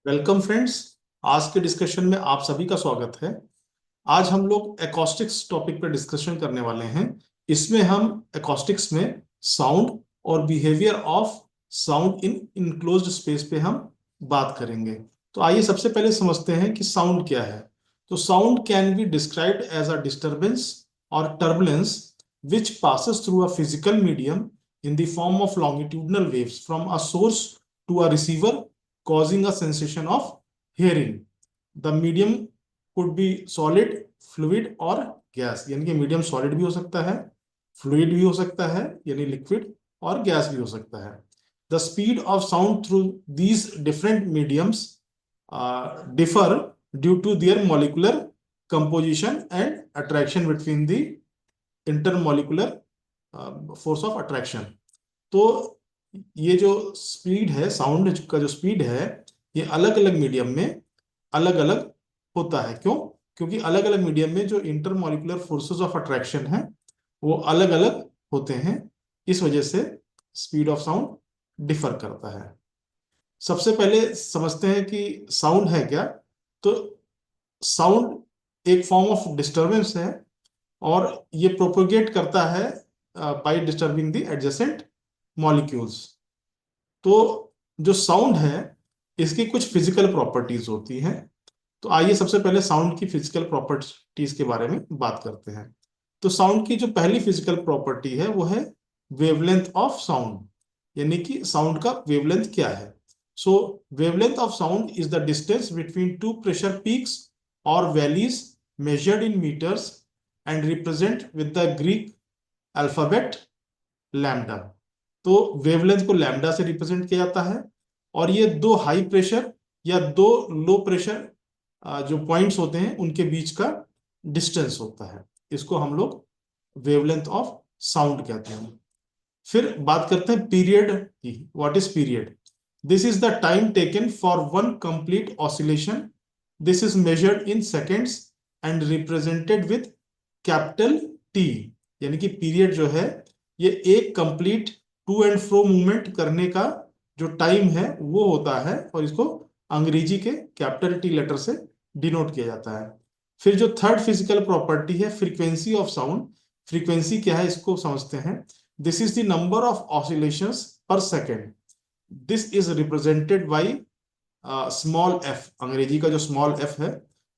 Welcome friends. आज के discussion में आप सभी का स्वागत है। आज हम लोग एकॉस्टिक्स टॉपिक पर डिस्कशन करने वाले हैं। इसमें हम एकॉस्टिक्स में साउंड और behaviour of sound in enclosed space पे हम बात करेंगे। तो आइए सबसे पहले समझते हैं कि साउंड क्या है। तो sound can be described as a disturbance और turbulence which passes through a physical medium in the form of longitudinal waves from a source to a receiver, causing a sensation of hearing. The medium could be solid, fluid और gas. यानी कि medium solid भी हो सकता है, fluid भी हो सकता है यानी लिक्विड, और गैस भी हो सकता है। The speed of sound through these different mediums differ due to their molecular composition and attraction between the intermolecular force of attraction। तो ये जो स्पीड है, साउंड का जो स्पीड है, ये अलग अलग मीडियम में अलग अलग होता है। क्यों? क्योंकि अलग अलग मीडियम में जो इंटरमॉलिक्यूलर फोर्सेस ऑफ अट्रैक्शन है वो अलग अलग होते हैं। इस वजह से स्पीड ऑफ साउंड डिफर करता है। सबसे पहले समझते हैं कि साउंड है क्या। तो साउंड एक फॉर्म ऑफ डिस्टरबेंस है और ये प्रोपोगेट करता है by disturbing the adjacent molecules. तो जो साउंड है इसकी कुछ फिजिकल प्रॉपर्टीज होती हैं। तो आइए सबसे पहले साउंड की फिजिकल प्रॉपर्टीज के बारे में बात करते हैं। तो साउंड की जो पहली फिजिकल प्रॉपर्टी है वो है वेवलेंथ ऑफ साउंड, यानी कि साउंड का वेवलेंथ क्या है। So wavelength of sound is the distance between two pressure peaks और valleys measured in metres and represent with the Greek alphabet lambda. तो वेवलेंथ को लैम्डा से रिप्रेजेंट किया जाता है और ये दो हाई प्रेशर या दो लो प्रेशर जो पॉइंट्स होते हैं उनके बीच का डिस्टेंस होता है। इसको हम लोग वेवलेंथ ऑफ साउंड कहते हैं। फिर बात करते हैं पीरियड की। What is period? This is the time taken for one complete oscillation. This is measured in seconds and represented with capital T. यानी कि पीरियड जो है ये एक complete to and fro movement करने का जो टाइम है वो होता है और इसको अंग्रेजी के कैपिटल टी लेटर से डिनोट किया जाता है। फिर जो थर्ड फिजिकल प्रॉपर्टी है फ्रीक्वेंसी ऑफ साउंड। फ्रीक्वेंसी क्या है इसको समझते हैं। This is the number of oscillations per second. This is represented by small f. अंग्रेजी का जो स्मॉल एफ है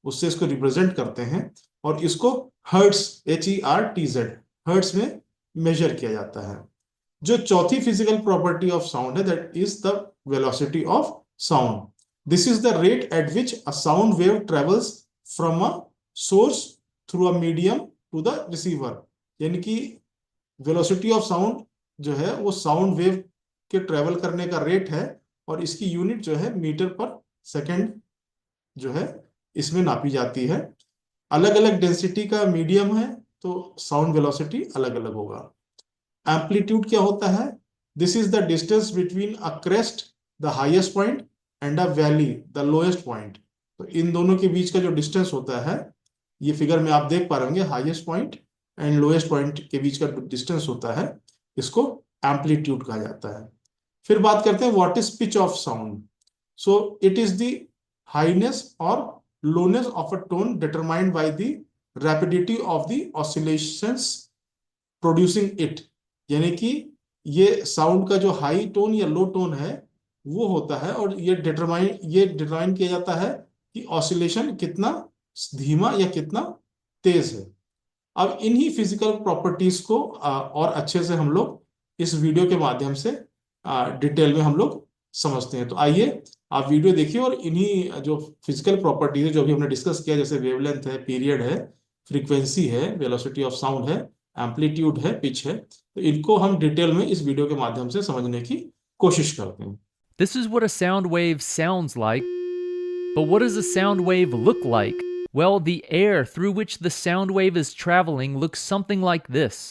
उससे इसको रिप्रेजेंट करते हैं और इसको हर्ट्स HERTZ हर्ट्स में मेजर किया जाता है। जो चौथी फिजिकल प्रॉपर्टी ऑफ साउंड है that is the velocity of sound. This is the rate at which a sound wave travels from a source through a medium to the receiver. यानी कि velocity of sound जो है वो sound wave के travel करने का rate है और इसकी यूनिट जो है मीटर पर सेकेंड जो है इसमें नापी जाती है। अलग अलग डेंसिटी का मीडियम है तो साउंड वेलोसिटी अलग अलग होगा। एम्पलीट्यूड क्या होता है? This is the distance between a crest the highest point and a valley the lowest point. तो इन दोनों के बीच का जो डिस्टेंस होता है, ये फिगर में आप देख पा रहे होंगे, highest point and lowest point के बीच का डिस्टेंस होता है, इसको एम्पलीट्यूड कहा जाता है। फिर बात करते हैं what is pitch of sound. So it is the Highness और lowness of a tone determined by the rapidity of the oscillations producing it। यानी कि ये साउंड का जो हाई टोन या लो टोन है वो होता है और ये डिटरमाइन किया जाता है कि ऑसिलेशन कितना धीमा या कितना तेज है। अब इन्हीं फिजिकल प्रॉपर्टीज को और अच्छे से हम लोग इस वीडियो के माध्यम से डिटेल में हम लोग समझते हैं। तो आइए आप वीडियो देखिए और इन्हीं जो फिजिकल प्रॉपर्टीज है जो अभी हमने डिस्कस किया, जैसे वेवलेंथ है, पीरियड है, फ्रीक्वेंसी है, वेलोसिटी ऑफ साउंड है, एम्पलीट्यूड है, पिच है, तो इनको हम डिटेल में इस वीडियो के माध्यम से समझने की कोशिश करते हैं। This is what a sound wave sounds like. But what does a sound wave look like? Well, the air through which the sound wave is traveling looks something like this.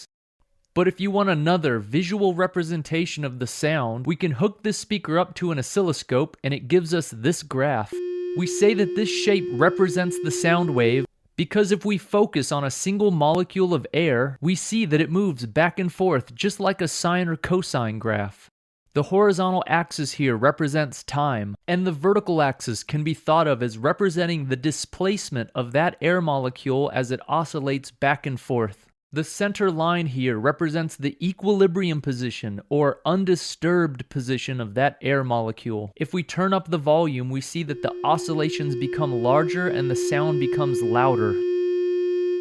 But if you want another visual representation of the sound, we can hook this speaker up to an oscilloscope and it gives us this graph. We say that this shape represents the sound wave because if we focus on a single molecule of air, we see that it moves back and forth just like a sine or cosine graph. The horizontal axis here represents time, and the vertical axis can be thought of as representing the displacement of that air molecule as it oscillates back and forth. The center line here represents the equilibrium position or undisturbed position of that air molecule. If we turn up the volume, we see that the oscillations become larger and the sound becomes louder.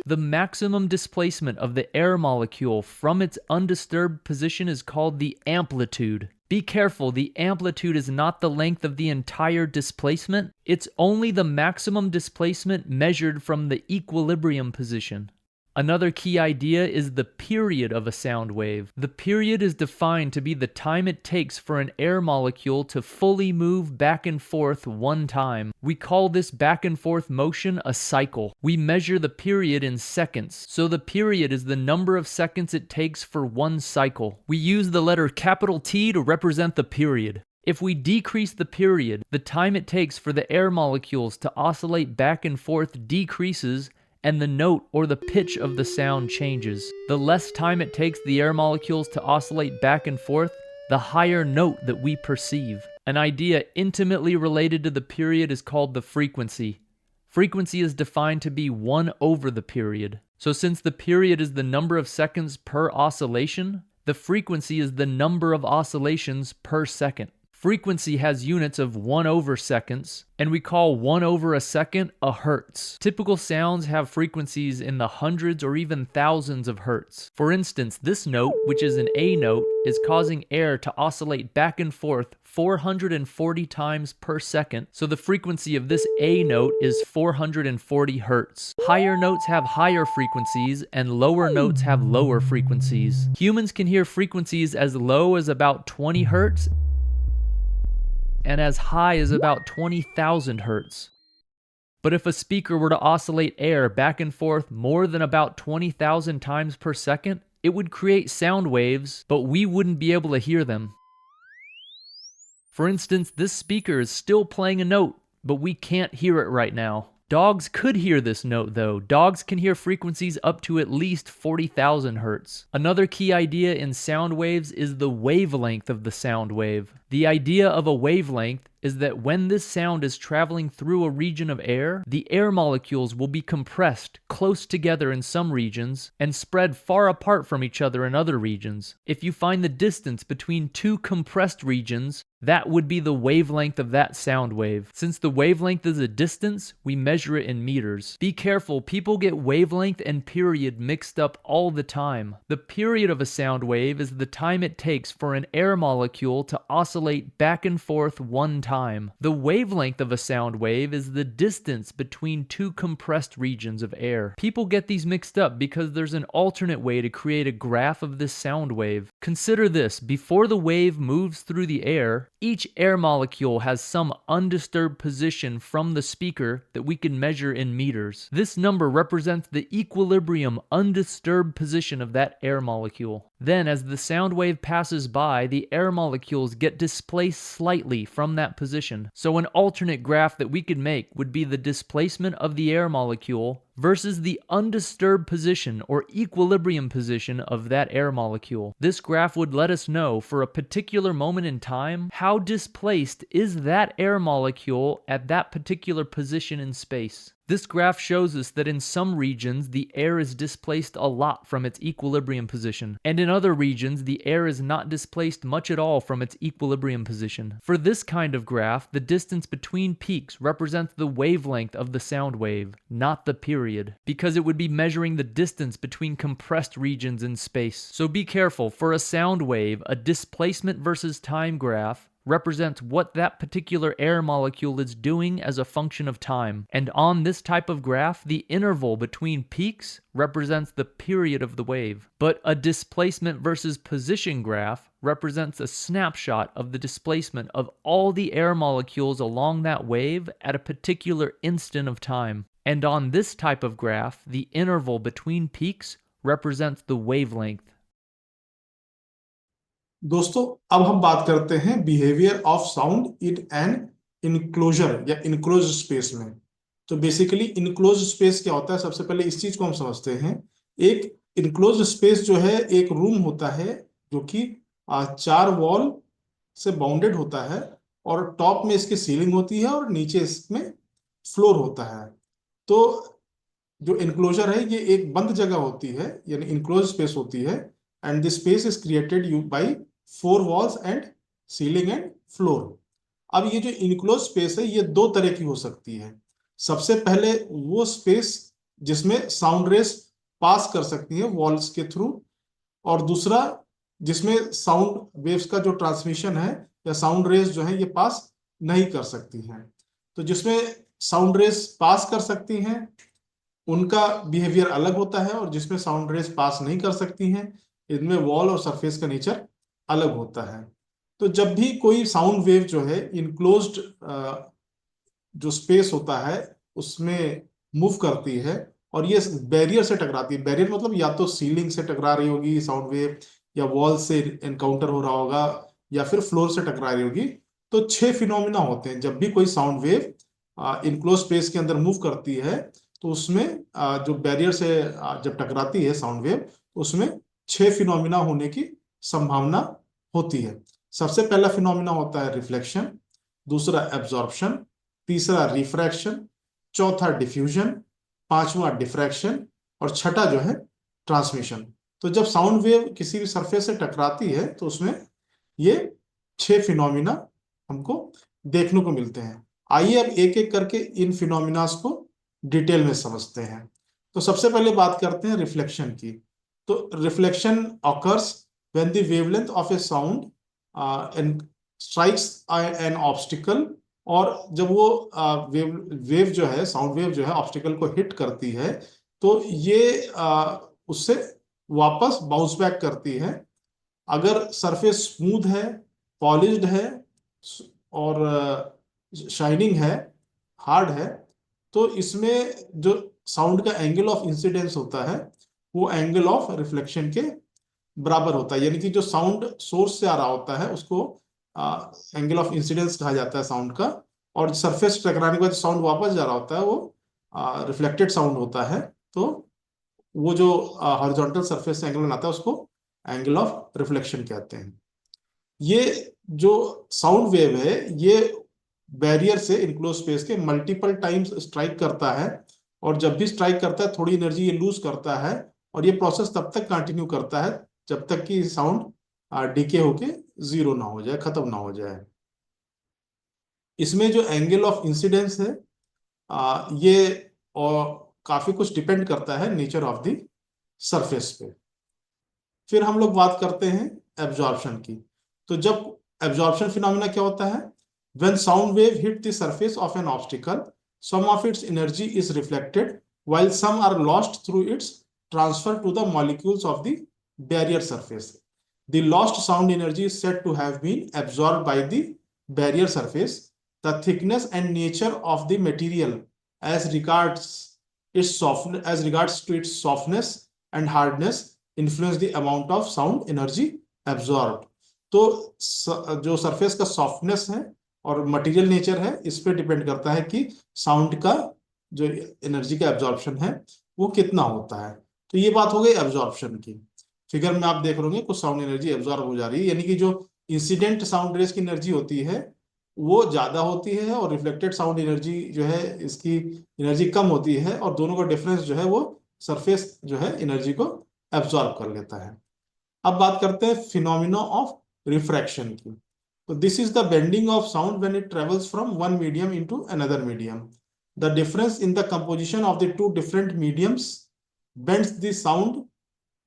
The maximum displacement of the air molecule from its undisturbed position is called the amplitude. Be careful, the amplitude is not the length of the entire displacement, it's only the maximum displacement measured from the equilibrium position. Another key idea is the period of a sound wave. The period is defined to be the time it takes for an air molecule to fully move back and forth one time. We call this back and forth motion a cycle. We measure the period in seconds, so the period is the number of seconds it takes for one cycle. We use the letter capital T to represent the period. If we decrease the period, the time it takes for the air molecules to oscillate back and forth decreases, and the note or the pitch of the sound changes. The less time it takes the air molecules to oscillate back and forth, the higher note that we perceive. An idea intimately related to the period is called the frequency. Frequency is defined to be 1 over the period. So since the period is the number of seconds per oscillation, the frequency is the number of oscillations per second. Frequency has units of 1 over seconds, and we call 1 over a second a hertz. Typical sounds have frequencies in the hundreds or even thousands of hertz. For instance, this note, which is an A note, is causing air to oscillate back and forth 440 times per second, so the frequency of this A note is 440 hertz. Higher notes have higher frequencies, and lower notes have lower frequencies. Humans can hear frequencies as low as about 20 hertz, and as high as about 20,000 hertz. But if a speaker were to oscillate air back and forth more than about 20,000 times per second, it would create sound waves, but we wouldn't be able to hear them. For instance, this speaker is still playing a note, but we can't hear it right now. Dogs could hear this note though. Dogs can hear frequencies up to at least 40,000 hertz. Another key idea in sound waves is the wavelength of the sound wave. The idea of a wavelength is that when this sound is traveling through a region of air, the air molecules will be compressed close together in some regions and spread far apart from each other in other regions. If you find the distance between two compressed regions, that would be the wavelength of that sound wave. Since the wavelength is a distance, we measure it in meters. Be careful, people get wavelength and period mixed up all the time. The period of a sound wave is the time it takes for an air molecule to oscillate back and forth one time. The wavelength of a sound wave is the distance between two compressed regions of air. People get these mixed up because there's an alternate way to create a graph of this sound wave. Consider this, before the wave moves through the air, each air molecule has some undisturbed position from the speaker that we can measure in meters. This number represents the equilibrium undisturbed position of that air molecule. Then, as the sound wave passes by, the air molecules get displaced slightly from that position. So an alternate graph that we could make would be the displacement of the air molecule versus the undisturbed position or equilibrium position of that air molecule. This graph would let us know for a particular moment in time how displaced is that air molecule at that particular position in space. This graph shows us that in some regions the air is displaced a lot from its equilibrium position, and in other regions the air is not displaced much at all from its equilibrium position. For this kind of graph, the distance between peaks represents the wavelength of the sound wave, not the period, because it would be measuring the distance between compressed regions in space. So be careful, for a sound wave, a displacement versus time graph represents what that particular air molecule is doing as a function of time. And on this type of graph, the interval between peaks represents the period of the wave. But a displacement versus position graph represents a snapshot of the displacement of all the air molecules along that wave at a particular instant of time. And on this type of graph, the interval between peaks represents the wavelength. दोस्तों, अब हम बात करते हैं behaviour of sound in an enclosure या enclose space में। तो basically enclose space क्या होता है, सबसे पहले इस चीज को हम समझते हैं। एक इनक्लोज स्पेस जो है एक रूम होता है जो कि 4 वॉल से बाउंडेड होता है और टॉप में इसकी सीलिंग होती है और नीचे इसमें फ्लोर होता है। तो जो इनक्लोजर है ये एक बंद जगह होती है, यानी इनक्लोज स्पेस होती है, and this space is created you by 4 walls and ceiling and floor. अब ये जो इनक्लोज स्पेस है ये दो तरह की हो सकती है। सबसे पहले वो स्पेस जिसमें साउंड रेस पास कर सकती है वॉल्स के थ्रू, और दूसरा जिसमें साउंड वेव्स का जो ट्रांसमिशन है या साउंड रेस जो है ये पास नहीं कर सकती हैं। तो जिसमें साउंड रेस पास कर सकती हैं उनका बिहेवियर अलग होता है, और जिसमें साउंड रेस पास नहीं कर सकती हैं इनमें वॉल और सरफेस का नेचर अलग होता है। तो जब भी कोई साउंड वेव जो है इनक्लोज्ड जो स्पेस होता है उसमें मूव करती है और ये बैरियर से टकराती है, बैरियर मतलब या तो सीलिंग से टकरा रही होगी साउंड वेव, या वॉल से एनकाउंटर हो रहा होगा, या फिर फ्लोर से टकरा रही होगी। तो 6 फिनोमिना होते हैं जब भी कोई साउंड वेव इनक्लोज स्पेस के अंदर मूव करती है। तो उसमें जो बैरियर से जब टकराती है साउंड वेव उसमें 6 फिनोमिना होने की संभावना होती है। सबसे पहला फिनोमिना होता है रिफ्लेक्शन, दूसरा एब्जॉर्प्शन, तीसरा रिफ्रैक्शन, चौथा डिफ्यूजन, पांचवा डिफ्रैक्शन और छठा जो है ट्रांसमिशन। तो जब साउंड वेव किसी भी सरफेस से टकराती है तो उसमें ये 6 फिनोमिना हमको देखने को मिलते हैं। आइए अब एक एक करके इन फिनोमिनास को डिटेल में समझते हैं। तो सबसे पहले बात करते हैं रिफ्लेक्शन की। तो reflection occurs when the wavelength of A sound and strikes an obstacle, और जब वो वेव जो है साउंड वेव जो है ऑब्स्टिकल को हिट करती है तो ये उससे वापस बाउंस बैक करती है। अगर सरफेस स्मूथ है, पॉलिश्ड है और शाइनिंग है, हार्ड है, तो इसमें जो साउंड का एंगल ऑफ इंसिडेंस होता है वो एंगल ऑफ रिफ्लेक्शन के बराबर होता है। यानी कि जो साउंड सोर्स से आ रहा होता है उसको एंगल ऑफ इंसिडेंस कहा जाता है साउंड का, और सरफेस टकराने के बाद साउंड वापस जा रहा होता है वो रिफ्लेक्टेड साउंड होता है। तो वो जो हॉरिजॉन्टल सरफेस से एंगल बनाता है उसको एंगल ऑफ रिफ्लेक्शन कहते हैं। ये जो साउंड वेव है ये बैरियर से इनक्लोज स्पेस के मल्टीपल टाइम्स स्ट्राइक करता है, और जब भी स्ट्राइक करता है थोड़ी एनर्जी ये लूज करता है, और ये प्रोसेस तब तक कंटिन्यू करता है जब तक कि साउंड डीके होके जीरो ना हो जाए, खत्म ना हो जाए। इसमें जो एंगल ऑफ इंसिडेंस है ये और काफी कुछ डिपेंड करता है नेचर ऑफ द सरफेस पे। फिर हम लोग बात करते हैं एब्जॉर्प्शन की। तो जब एब्जॉर्प्शन फिनोमेना क्या होता है, when sound wave hit the surface of an obstacle, some of its energy is reflected while some are lost through its transfer to the molecules of the barrier surface. The lost sound energy is said to have been absorbed by the barrier surface. The thickness and nature of the material as regards to its softness and hardness influence the amount of sound energy absorbed. तो जो surface का softness है और material nature है इस पे depend करता है कि साउंड का जो एनर्जी का एब्जॉर्प्शन है वो कितना होता है। तो ये बात हो गई एब्जॉर्प्शन की। फिगर में आप देख रहे होंगे कुछ साउंड एनर्जी एब्जॉर्ब हो जा रही है, यानी कि जो इंसिडेंट साउंड रेस की एनर्जी होती है वो ज्यादा होती है और रिफ्लेक्टेड साउंड एनर्जी जो है इसकी एनर्जी कम होती है, और दोनों का डिफरेंस जो है वो सरफेस जो है एनर्जी को एब्जॉर्ब कर लेता है। अब बात करते हैं फिनोमिना ऑफ रिफ्रैक्शन की। So this is the bending of sound when it travels from one medium into another medium. The difference in the composition of the two different mediums bends the sound,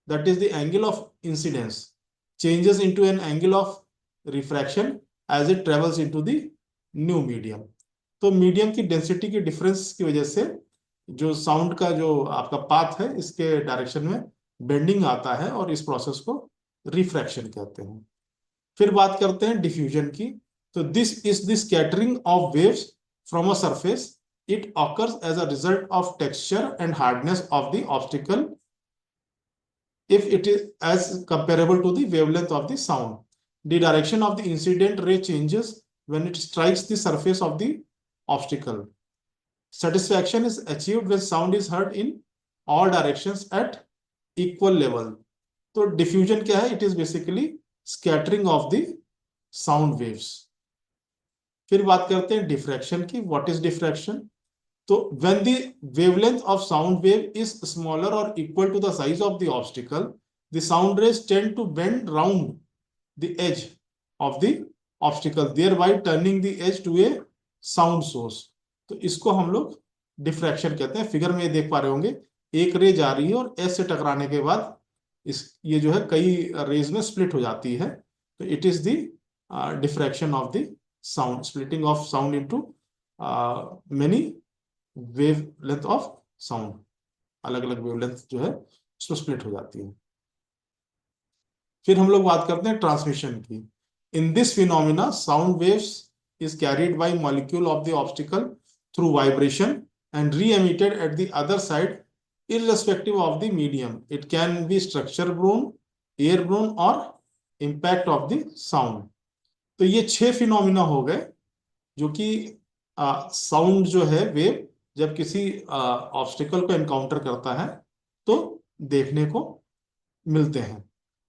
that is the angle of incidence, changes into an angle of refraction as it travels into the new medium. तो medium की density की difference की वजह से जो sound का जो आपका पाथ है इसके डायरेक्शन में बेंडिंग आता है और इस प्रोसेस को रिफ्रैक्शन कहते हैं। फिर बात करते हैं डिफ्यूजन की। तो this is the scattering of waves from a surface, it occurs as a result of texture and hardness of the obstacle if it is as comparable to the wavelength of the sound. The direction of the incident ray changes when it strikes the surface of the obstacle. Satisfaction is achieved when sound is heard in all directions at equal level. तो diffusion क्या है? It is basically scattering of the sound waves. फिर बात करते हैं diffraction की। What is diffraction? तो when the wavelength of sound wave is smaller or equal to the size of the obstacle, the sound rays tend to bend round the edge of the obstacle, thereby turning the edge to a sound source. तो इसको हम लोग diffraction कहते हैं। Figure में ये देख पा रहे होंगे, एक रे जा रही है और एज से टकराने के बाद ये जो है कई रेज में स्प्लिट हो जाती है। तो it is the diffraction of the sound, splitting of sound into many wavelength of sound, अलग अलग वेवलेंथ जो है उसमें स्प्लिट हो जाती है। फिर हम लोग बात करते हैं ट्रांसमिशन की। In this phenomena sound waves is carried by molecule of the obstacle through vibration and re-emitted at the other side irrespective of the medium. It can be structure blown, air blown और impact of the sound. तो ये 6 phenomena हो गए जो कि sound जो है wave जब किसी ऑब्स्टिकल को एनकाउंटर करता है तो देखने को मिलते हैं।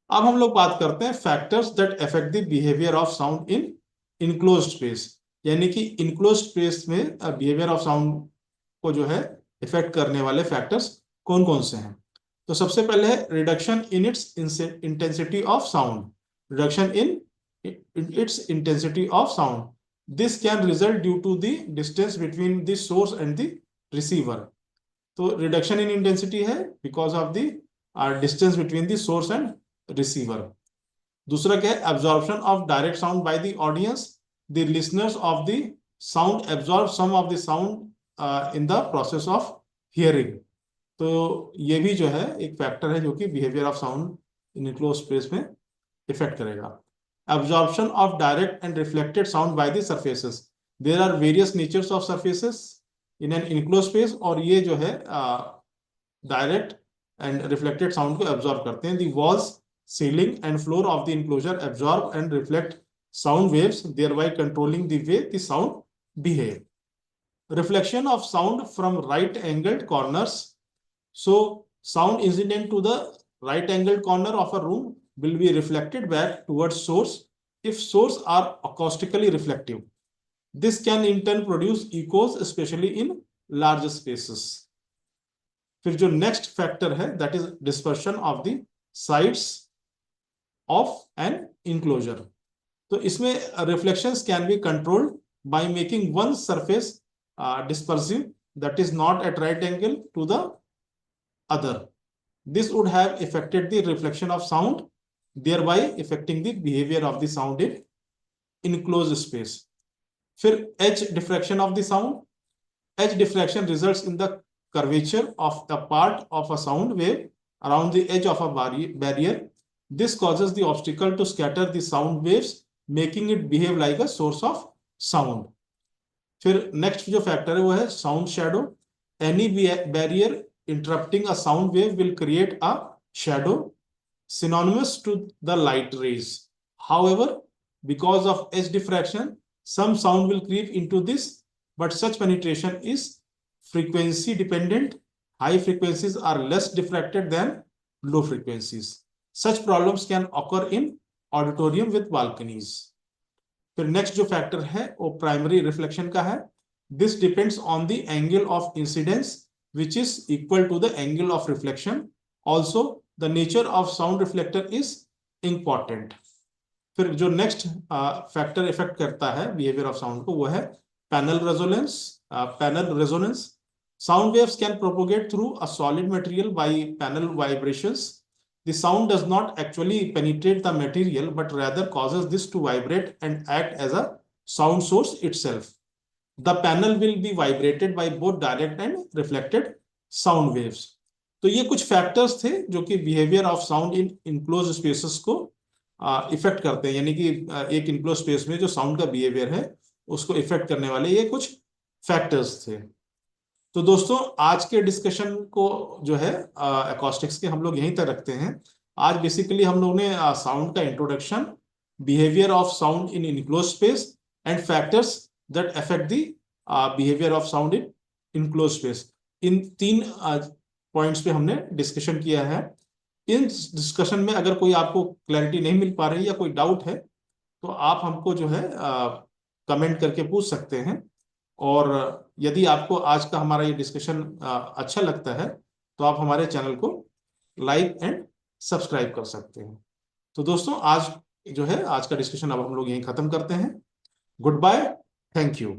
अब हम लोग बात करते हैं factors that affect the behaviour of sound in enclosed space, यानी कि इनक्लोज्ड स्पेस में बिहेवियर ऑफ साउंड को जो है इफेक्ट करने वाले फैक्टर्स कौन कौन से हैं। तो सबसे पहले है reduction in its intensity of sound. Reduction in its intensity of sound, this can result due to the distance between the source and the receiver. तो रिडक्शन इन इंटेंसिटी है because of the distance between the source and receiver. दूसरा क्या है? Absorption of direct sound by the audience, the listeners of the sound absorb some of the sound in the process of hearing. तो ये भी जो है एक factor है जो कि behaviour of sound in enclosed space में इफेक्ट करेगा। Absorption of direct and reflected sound by the surfaces, there are various natures of surfaces in an enclosed space, और ये जो है डायरेक्ट एंड रिफ्लेक्टेड साउंड को एब्जॉर्ब करते हैं। The walls, ceiling and floor of the enclosure absorb and reflect sound waves, thereby controlling the way the sound behave. Reflection of sound from right angled corners. So sound incident to the right angled corner of a room will be reflected back towards source if source are acoustically reflective. This can in turn produce echoes, especially in large spaces. फिर जो next factor है that is dispersion of the sides of an enclosure. तो इसमें reflections can be controlled by making one surface dispersive, that is not at right angle to the other. This would have affected the reflection of sound, thereby affecting the behavior of the sound in enclosed space. फिर edge diffraction of the sound. Edge diffraction results in the curvature of a part of a sound wave around the edge of a barrier. This causes the obstacle to scatter the sound waves, making it behave like a source of sound. फिर next जो factor है वो है sound shadow. Any barrier interrupting a sound wave will create a shadow synonymous to the light rays. However, because of edge diffraction, some sound will creep into this, but such penetration is frequency dependent. High frequencies are less diffracted than low frequencies. Such problems can occur in auditorium with balconies. फिर next जो factor है वो primary reflection का है। This depends on the angle of incidence which is equal to the angle of reflection. Also the nature of sound reflector is important. फिर जो next factor effect करता है बिहेवियर ऑफ साउंड को वो है panel resonance. Panel resonance, sound waves can propagate through a solid material by panel vibrations. The sound does not actually penetrate the material, but rather causes this to vibrate and act as a sound source itself. The panel will be vibrated by both direct and reflected sound waves. तो ये कुछ factors थे जो कि behaviour of sound in enclose spaces को effect करते हैं, यानी कि एक इनक्लोज स्पेस में जो साउंड का बिहेवियर है उसको इफेक्ट करने वाले ये कुछ फैक्टर्स थे। तो दोस्तों आज के डिस्कशन को जो है एकॉस्टिक्स के हम लोग यहीं तक रखते हैं। आज बेसिकली हम लोग ने साउंड का introduction, behaviour of sound in enclose space and factors that affect the behaviour of sound in enclose space, in 3 points पे हमने डिस्कशन किया है। इन डिस्कशन में अगर कोई आपको क्लैरिटी नहीं मिल पा रही या कोई डाउट है तो आप हमको जो है कमेंट करके पूछ सकते हैं। और यदि आपको आज का हमारा ये डिस्कशन अच्छा लगता है तो आप हमारे चैनल को लाइक एंड सब्सक्राइब कर सकते हैं। तो दोस्तों, आज जो है आज का डिस्कशन अब हम लोग यहीं खत्म करते हैं। Goodbye, thank you.